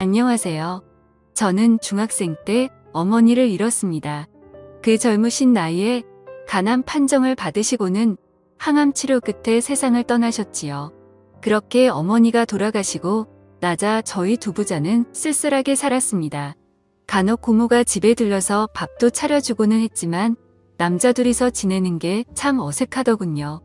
안녕하세요. 저는 중학생 때 어머니를 잃었습니다. 그 젊으신 나이에 간암 판정을 받으시고는 항암 치료 끝에 세상을 떠나셨지요. 그렇게 어머니가 돌아가시고 나자 저희 두 부자는 쓸쓸하게 살았습니다. 간혹 고모가 집에 들러서 밥도 차려주고는 했지만 남자 둘이서 지내는 게 참 어색하더군요.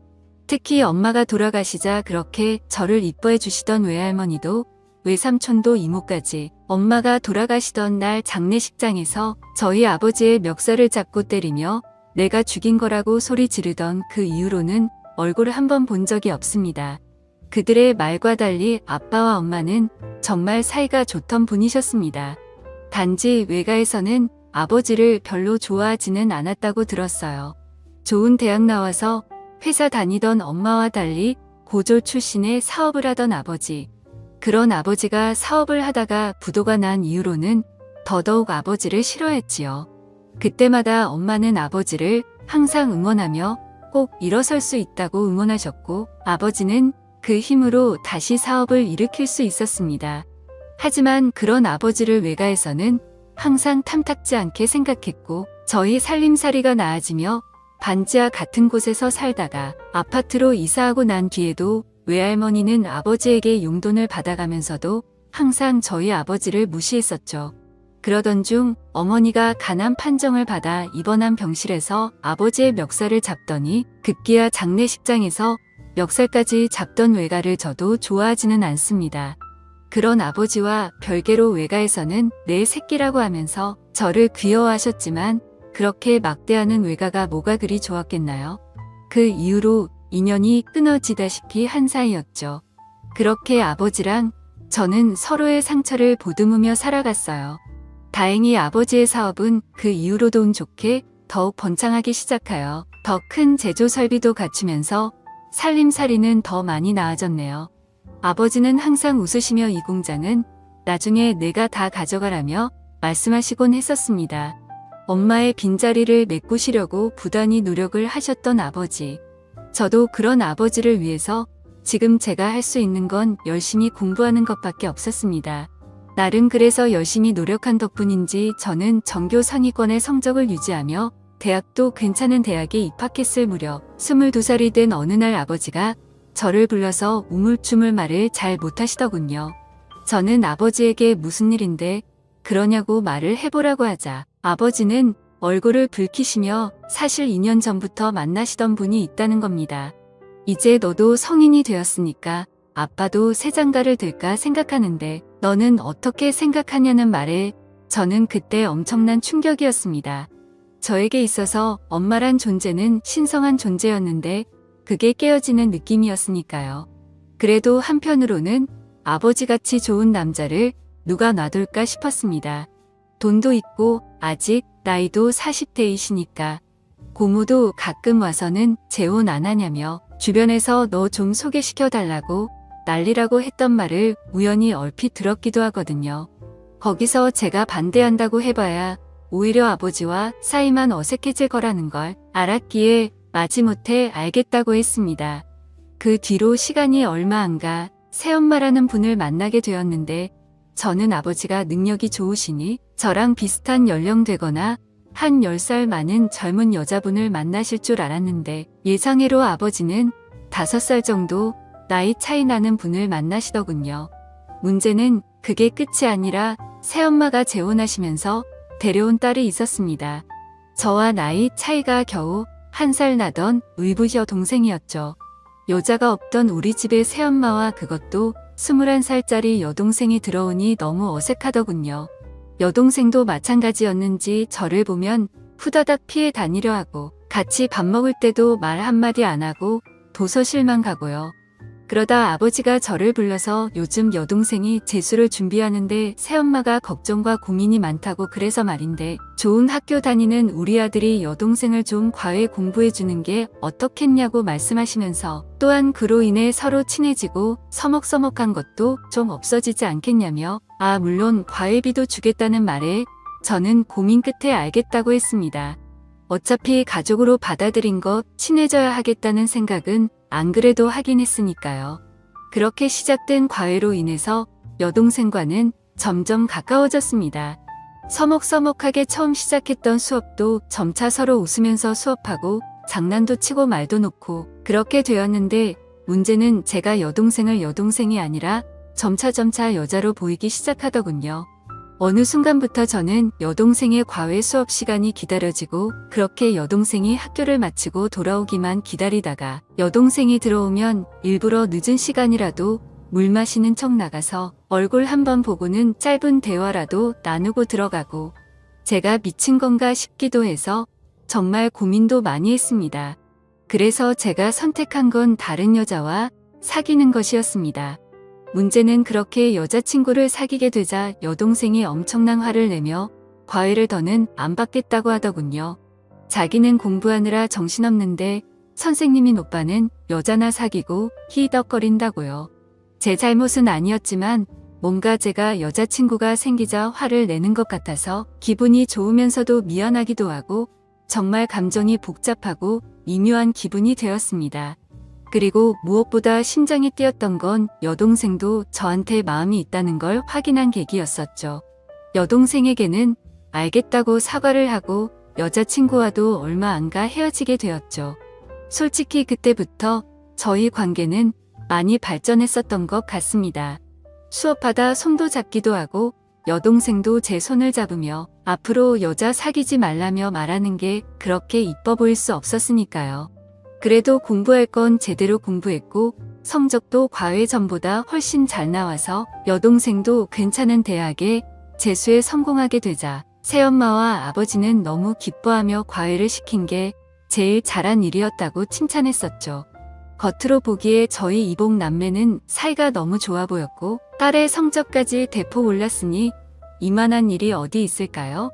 특히 엄마가 돌아가시자 그렇게 저를 이뻐해 주시던 외할머니도 외삼촌도 이모까지 엄마가 돌아가시던 날 장례식장에서 저희 아버지의 멱살을 잡고 때리며 내가 죽인 거라고 소리 지르던 그 이후로는 얼굴을 한번 본 적이 없습니다. 그들의 말과 달리 아빠와 엄마는 정말 사이가 좋던 분이셨습니다. 단지 외가에서는 아버지를 별로 좋아하지는 않았다고 들었어요. 좋은 대학 나와서 회사 다니던 엄마와 달리 고졸 출신의 사업을 하던 아버지. 그런 아버지가 사업을 하다가 부도가 난 이후로는 더더욱 아버지를 싫어했지요. 그때마다 엄마는 아버지를 항상 응원하며 꼭 일어설 수 있다고 응원하셨고 아버지는 그 힘으로 다시 사업을 일으킬 수 있었습니다. 하지만 그런 아버지를 외가에서는 항상 탐탁지 않게 생각했고 저희 살림살이가 나아지며 반지하 같은 곳에서 살다가 아파트로 이사하고 난 뒤에도 외할머니는 아버지에게 용돈을 받아가면서도 항상 저희 아버지를 무시했었죠. 그러던 중 어머니가 간암 판정을 받아 입원한 병실에서 아버지의 멱살을 잡더니 급기야 장례식장에서 멱살까지 잡던 외가를 저도 좋아하지는 않습니다. 그런 아버지와 별개로 외가에서는 내 새끼라고 하면서 저를 귀여워하셨지만 그렇게 막대하는 외가가 뭐가 그리 좋았겠나요? 그 이후로 인연이 끊어지다시피 한 사이였죠. 그렇게 아버지랑 저는 서로의 상처를 보듬으며 살아갔어요. 다행히 아버지의 사업은 그 이후로도 운 좋게 더욱 번창하기 시작하여 더 큰 제조 설비도 갖추면서 살림살이는 더 많이 나아졌네요. 아버지는 항상 웃으시며 이 공장은 나중에 내가 다 가져가라며 말씀하시곤 했었습니다. 엄마의 빈자리를 메꾸시려고 부단히 노력을 하셨던 아버지. 저도 그런 아버지를 위해서 지금 제가 할 수 있는 건 열심히 공부하는 것밖에 없었습니다. 나름 그래서 열심히 노력한 덕분인지 저는 전교 상위권의 성적을 유지하며 대학도 괜찮은 대학에 입학했을 무렵 22살이 된 어느 날 아버지가 저를 불러서 우물쭈물 말을 잘 못하시더군요. 저는 아버지에게 무슨 일인데 그러냐고 말을 해보라고 하자 아버지는 얼굴을 붉히시며 사실 2년 전부터 만나시던 분이 있다는 겁니다. 이제 너도 성인이 되었으니까 아빠도 새 장가를 들까 생각하는데 너는 어떻게 생각하냐는 말에 저는 그때 엄청난 충격이었습니다. 저에게 있어서 엄마란 존재는 신성한 존재였는데 그게 깨어지는 느낌이었으니까요. 그래도 한편으로는 아버지같이 좋은 남자를 누가 놔둘까 싶었습니다. 돈도 있고 아직 나이도 40대이시니까 고모도 가끔 와서는 재혼 안 하냐며 주변에서 너 좀 소개시켜달라고 난리라고 했던 말을 우연히 얼핏 들었기도 하거든요. 거기서 제가 반대한다고 해봐야 오히려 아버지와 사이만 어색해질 거라는 걸 알았기에 마지못해 알겠다고 했습니다. 그 뒤로 시간이 얼마 안 가 새엄마라는 분을 만나게 되었는데 저는 아버지가 능력이 좋으시니 저랑 비슷한 연령되거나 한 10살 많은 젊은 여자분을 만나실 줄 알았는데 예상외로 아버지는 5살 정도 나이 차이 나는 분을 만나시더군요. 문제는 그게 끝이 아니라 새엄마가 재혼하시면서 데려온 딸이 있었습니다. 저와 나이 차이가 겨우 1살 나던 의붓여 동생이었죠. 여자가 없던 우리 집의 새엄마와 그것도 21살짜리 여동생이 들어오니 너무 어색하더군요. 여동생도 마찬가지였는지 저를 보면 후다닥 피해 다니려 하고 같이 밥 먹을 때도 말 한마디 안 하고 도서실만 가고요. 그러다 아버지가 저를 불러서 요즘 여동생이 재수를 준비하는데 새엄마가 걱정과 고민이 많다고 그래서 말인데 좋은 학교 다니는 우리 아들이 여동생을 좀 과외 공부해주는 게 어떻겠냐고 말씀하시면서 또한 그로 인해 서로 친해지고 서먹서먹한 것도 좀 없어지지 않겠냐며 물론 과외비도 주겠다는 말에 저는 고민 끝에 알겠다고 했습니다. 어차피 가족으로 받아들인 것 친해져야 하겠다는 생각은 안 그래도 하긴 했으니까요. 그렇게 시작된 과외로 인해서 여동생과는 점점 가까워졌습니다. 서먹서먹하게 처음 시작했던 수업도 점차 서로 웃으면서 수업하고 장난도 치고 말도 놓고 그렇게 되었는데, 문제는 제가 여동생을 여동생이 아니라 점차 여자로 보이기 시작하더군요. 어느 순간부터 저는 여동생의 과외 수업 시간이 기다려지고, 그렇게 여동생이 학교를 마치고 돌아오기만 기다리다가 여동생이 들어오면 일부러 늦은 시간이라도 물 마시는 척 나가서 얼굴 한번 보고는 짧은 대화라도 나누고 들어가고, 제가 미친 건가 싶기도 해서 정말 고민도 많이 했습니다. 그래서 제가 선택한 건 다른 여자와 사귀는 것이었습니다. 문제는 그렇게 여자친구를 사귀게 되자 여동생이 엄청난 화를 내며 과외를 더는 안 받겠다고 하더군요. 자기는 공부하느라 정신없는데 선생님인 오빠는 여자나 사귀고 히덕거린다고요. 제 잘못은 아니었지만 뭔가 제가 여자친구가 생기자 화를 내는 것 같아서 기분이 좋으면서도 미안하기도 하고 정말 감정이 복잡하고 미묘한 기분이 되었습니다. 그리고 무엇보다 심장이 뛰었던 건 여동생도 저한테 마음이 있다는 걸 확인한 계기였었죠. 여동생에게는 알겠다고 사과를 하고 여자친구와도 얼마 안 가 헤어지게 되었죠. 솔직히 그때부터 저희 관계는 많이 발전했었던 것 같습니다. 수업하다 손도 잡기도 하고 여동생도 제 손을 잡으며 앞으로 여자 사귀지 말라며 말하는 게 그렇게 이뻐 보일 수 없었으니까요. 그래도 공부할 건 제대로 공부했고 성적도 과외 전보다 훨씬 잘 나와서 여동생도 괜찮은 대학에 재수에 성공하게 되자 새엄마와 아버지는 너무 기뻐하며 과외를 시킨 게 제일 잘한 일이었다고 칭찬했었죠. 겉으로 보기에 저희 이복 남매는 사이가 너무 좋아 보였고 딸의 성적까지 대폭 올랐으니 이만한 일이 어디 있을까요?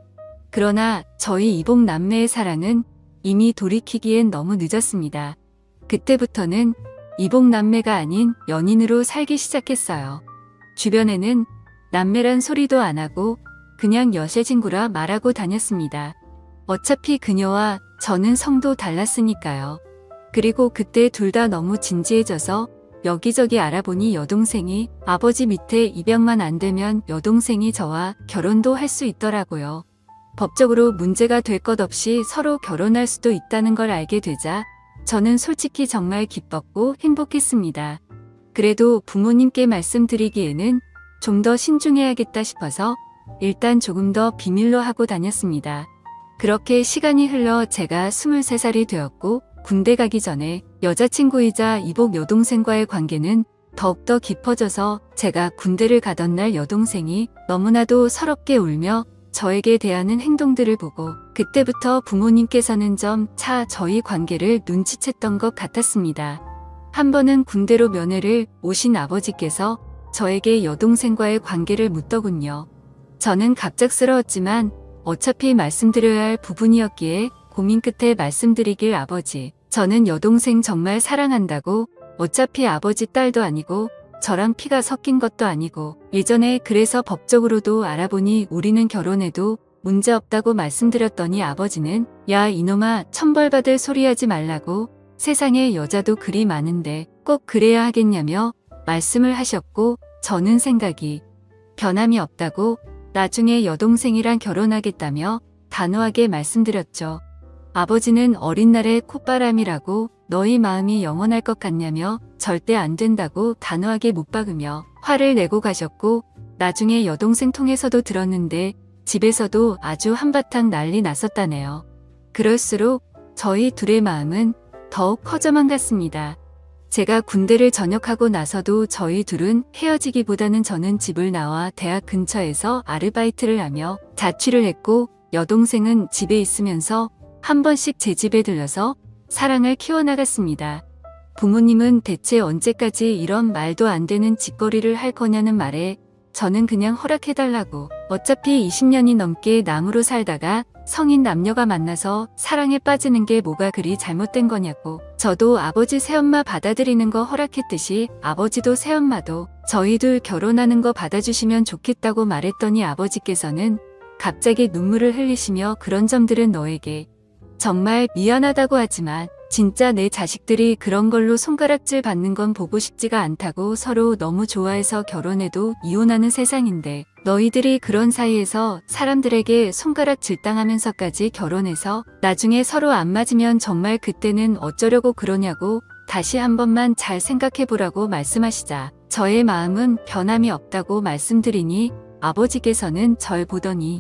그러나 저희 이복 남매의 사랑은 이미 돌이키기엔 너무 늦었습니다. 그때부터는 이복 남매가 아닌 연인으로 살기 시작했어요. 주변에는 남매란 소리도 안 하고 그냥 여자친구라 말하고 다녔습니다. 어차피 그녀와 저는 성도 달랐으니까요. 그리고 그때 둘 다 너무 진지해져서 여기저기 알아보니 여동생이 아버지 밑에 입양만 안 되면 여동생이 저와 결혼도 할 수 있더라고요. 법적으로 문제가 될 것 없이 서로 결혼할 수도 있다는 걸 알게 되자 저는 솔직히 정말 기뻤고 행복했습니다. 그래도 부모님께 말씀드리기에는 좀 더 신중해야겠다 싶어서 일단 조금 더 비밀로 하고 다녔습니다. 그렇게 시간이 흘러 제가 23살이 되었고 군대 가기 전에 여자친구이자 이복 여동생과의 관계는 더욱더 깊어져서 제가 군대를 가던 날 여동생이 너무나도 서럽게 울며 저에게 대하는 행동들을 보고 그때부터 부모님께서는 점차 저희 관계를 눈치챘던 것 같았습니다. 한 번은 군대로 면회를 오신 아버지께서 저에게 여동생과의 관계를 묻더군요. 저는 갑작스러웠지만 어차피 말씀드려야 할 부분이었기에 고민 끝에 말씀드리길 아버지, 저는 여동생 정말 사랑한다고. 어차피 아버지 딸도 아니고 저랑 피가 섞인 것도 아니고 예전에 그래서 법적으로도 알아보니 우리는 결혼해도 문제없다고 말씀드렸더니 아버지는 야 이놈아 천벌받을 소리 하지 말라고, 세상에 여자도 그리 많은데 꼭 그래야 하겠냐며 말씀을 하셨고 저는 생각이 변함이 없다고 나중에 여동생이랑 결혼하겠다며 단호하게 말씀드렸죠. 아버지는 어린 날의 콧바람이라고 너희 마음이 영원할 것 같냐며 절대 안 된다고 단호하게 못 박으며 화를 내고 가셨고 나중에 여동생 통해서도 들었는데 집에서도 아주 한바탕 난리 났었다네요. 그럴수록 저희 둘의 마음은 더욱 커져만 갔습니다. 제가 군대를 전역하고 나서도 저희 둘은 헤어지기보다는 저는 집을 나와 대학 근처에서 아르바이트를 하며 자취를 했고 여동생은 집에 있으면서 한 번씩 제 집에 들러서 사랑을 키워나갔습니다. 부모님은 대체 언제까지 이런 말도 안 되는 짓거리를 할 거냐는 말에 저는 그냥 허락해달라고, 어차피 20년이 넘게 남으로 살다가 성인 남녀가 만나서 사랑에 빠지는 게 뭐가 그리 잘못된 거냐고, 저도 아버지 새엄마 받아들이는 거 허락했듯이 아버지도 새엄마도 저희 둘 결혼하는 거 받아주시면 좋겠다고 말했더니 아버지께서는 갑자기 눈물을 흘리시며 그런 점들은 너에게 정말 미안하다고 하지만 진짜 내 자식들이 그런 걸로 손가락질 받는 건 보고 싶지가 않다고, 서로 너무 좋아해서 결혼해도 이혼하는 세상인데 너희들이 그런 사이에서 사람들에게 손가락 질당하면서까지 결혼해서 나중에 서로 안 맞으면 정말 그때는 어쩌려고 그러냐고 다시 한 번만 잘 생각해보라고 말씀하시자 저의 마음은 변함이 없다고 말씀드리니 아버지께서는 절 보더니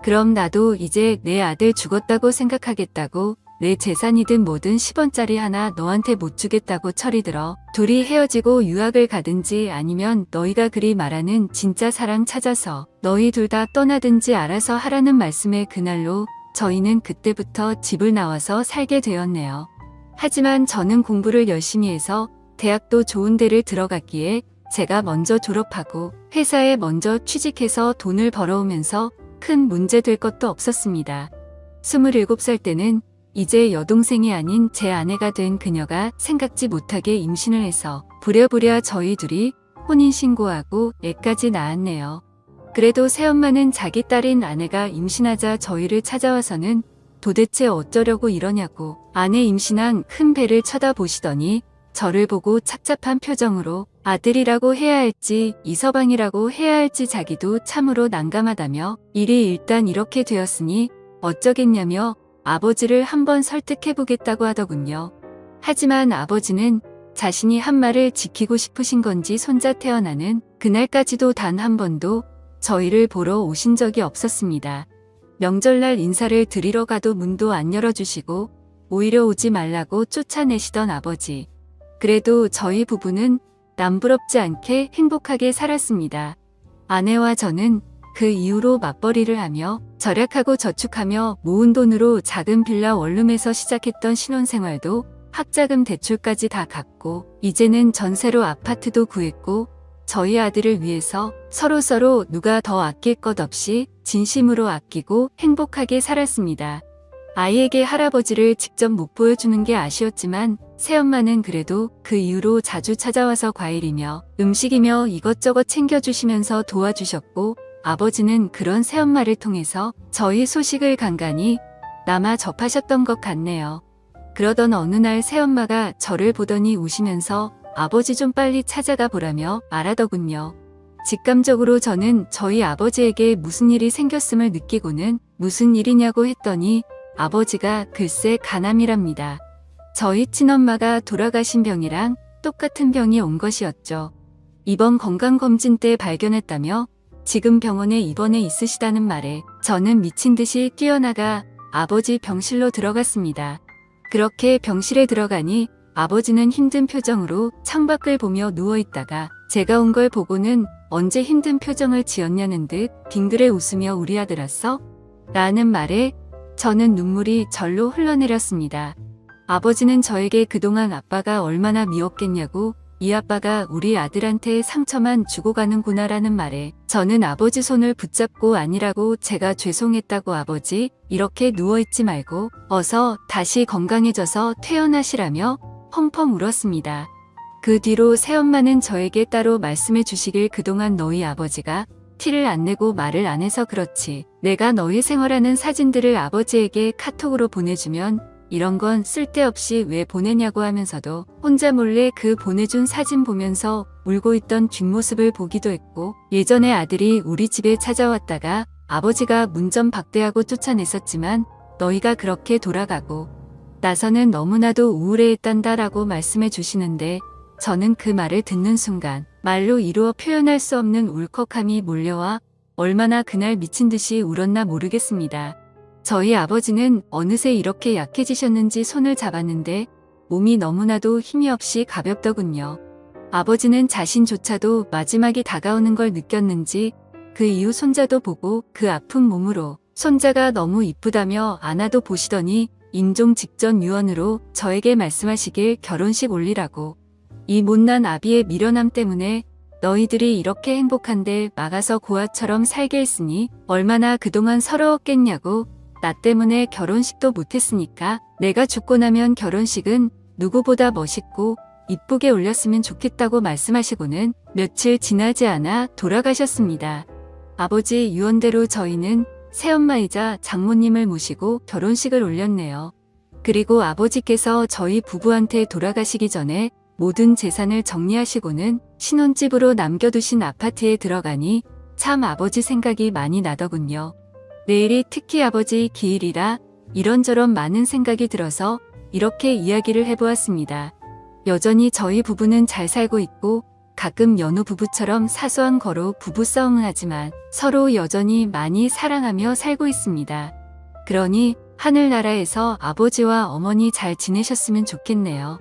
그럼 나도 이제 내 아들 죽었다고 생각하겠다고 내 재산이든 뭐든 10원짜리 하나 너한테 못 주겠다고 철이 들어 둘이 헤어지고 유학을 가든지 아니면 너희가 그리 말하는 진짜 사랑 찾아서 너희 둘 다 떠나든지 알아서 하라는 말씀에 그날로 저희는 그때부터 집을 나와서 살게 되었네요. 하지만 저는 공부를 열심히 해서 대학도 좋은 데를 들어갔기에 제가 먼저 졸업하고 회사에 먼저 취직해서 돈을 벌어오면서 큰 문제 될 것도 없었습니다. 27살 때는 이제 여동생이 아닌 제 아내가 된 그녀가 생각지 못하게 임신을 해서 부랴부랴 저희 둘이 혼인신고하고 애까지 낳았네요. 그래도 새엄마는 자기 딸인 아내가 임신하자 저희를 찾아와서는 도대체 어쩌려고 이러냐고 아내 임신한 큰 배를 쳐다보시더니 저를 보고 착잡한 표정으로 아들이라고 해야 할지 이서방이라고 해야 할지 자기도 참으로 난감하다며 일이 일단 이렇게 되었으니 어쩌겠냐며 아버지를 한번 설득해보겠다고 하더군요. 하지만 아버지는 자신이 한 말을 지키고 싶으신 건지 손자 태어나는 그날까지도 단 한 번도 저희를 보러 오신 적이 없었습니다. 명절날 인사를 드리러 가도 문도 안 열어주시고 오히려 오지 말라고 쫓아내시던 아버지. 그래도 저희 부부는 남부럽지 않게 행복하게 살았습니다. 아내와 저는 그 이후로 맞벌이를 하며 절약하고 저축하며 모은 돈으로 작은 빌라 원룸에서 시작했던 신혼생활도 학자금 대출까지 다 갚고 이제는 전세로 아파트도 구했고 저희 아들을 위해서 서로서로 누가 더 아낄 것 없이 진심으로 아끼고 행복하게 살았습니다. 아이에게 할아버지를 직접 못 보여주는 게 아쉬웠지만 새엄마는 그래도 그 이후로 자주 찾아와서 과일이며 음식이며 이것저것 챙겨주시면서 도와주셨고 아버지는 그런 새엄마를 통해서 저희 소식을 간간히 남아 접하셨던 것 같네요. 그러던 어느 날 새엄마가 저를 보더니 우시면서 아버지 좀 빨리 찾아가 보라며 말하더군요. 직감적으로 저는 저희 아버지에게 무슨 일이 생겼음을 느끼고는 무슨 일이냐고 했더니 아버지가 글쎄 간암이랍니다. 저희 친엄마가 돌아가신 병이랑 똑같은 병이 온 것이었죠. 이번 건강검진 때 발견했다며 지금 병원에 입원해 있으시다는 말에 저는 미친 듯이 뛰어나가 아버지 병실로 들어갔습니다. 그렇게 병실에 들어가니 아버지는 힘든 표정으로 창밖을 보며 누워있다가 제가 온 걸 보고는 언제 힘든 표정을 지었냐는 듯 빙그레 웃으며 우리 아들 왔어? 라는 말에 저는 눈물이 절로 흘러내렸습니다. 아버지는 저에게 그동안 아빠가 얼마나 미웠겠냐고 이 아빠가 우리 아들한테 상처만 주고 가는구나라는 말에 저는 아버지 손을 붙잡고 아니라고 제가 죄송했다고 아버지 이렇게 누워있지 말고 어서 다시 건강해져서 퇴원하시라며 펑펑 울었습니다. 그 뒤로 새엄마는 저에게 따로 말씀해 주시길 그동안 너희 아버지가 티를 안 내고 말을 안 해서 그렇지 내가 너희 생활하는 사진들을 아버지에게 카톡으로 보내주면 이런 건 쓸데없이 왜 보내냐고 하면서도 혼자 몰래 그 보내준 사진 보면서 울고 있던 뒷모습을 보기도 했고 예전에 아들이 우리 집에 찾아왔다가 아버지가 문전 박대하고 쫓아냈었지만 너희가 그렇게 돌아가고 나서는 너무나도 우울해했단다라고 말씀해 주시는데 저는 그 말을 듣는 순간 말로 이루어 표현할 수 없는 울컥함이 몰려와 얼마나 그날 미친 듯이 울었나 모르겠습니다. 저희 아버지는 어느새 이렇게 약해지셨는지 손을 잡았는데 몸이 너무나도 힘이 없이 가볍더군요. 아버지는 자신조차도 마지막이 다가오는 걸 느꼈는지 그 이후 손자도 보고 그 아픈 몸으로 손자가 너무 이쁘다며 안아도 보시더니 임종 직전 유언으로 저에게 말씀하시길 결혼식 올리라고. 이 못난 아비의 미련함 때문에 너희들이 이렇게 행복한데 막아서 고아처럼 살게 했으니 얼마나 그동안 서러웠겠냐고. 나 때문에 결혼식도 못했으니까 내가 죽고 나면 결혼식은 누구보다 멋있고 이쁘게 올렸으면 좋겠다고 말씀하시고는 며칠 지나지 않아 돌아가셨습니다. 아버지 유언대로 저희는 새엄마이자 장모님을 모시고 결혼식을 올렸네요. 그리고 아버지께서 저희 부부한테 돌아가시기 전에 모든 재산을 정리하시고는 신혼집으로 남겨두신 아파트에 들어가니 참 아버지 생각이 많이 나더군요. 내일이 특히 아버지 기일이라 이런저런 많은 생각이 들어서 이렇게 이야기를 해보았습니다. 여전히 저희 부부는 잘 살고 있고 가끔 연우 부부처럼 사소한 거로 부부싸움은 하지만 서로 여전히 많이 사랑하며 살고 있습니다. 그러니 하늘나라에서 아버지와 어머니 잘 지내셨으면 좋겠네요.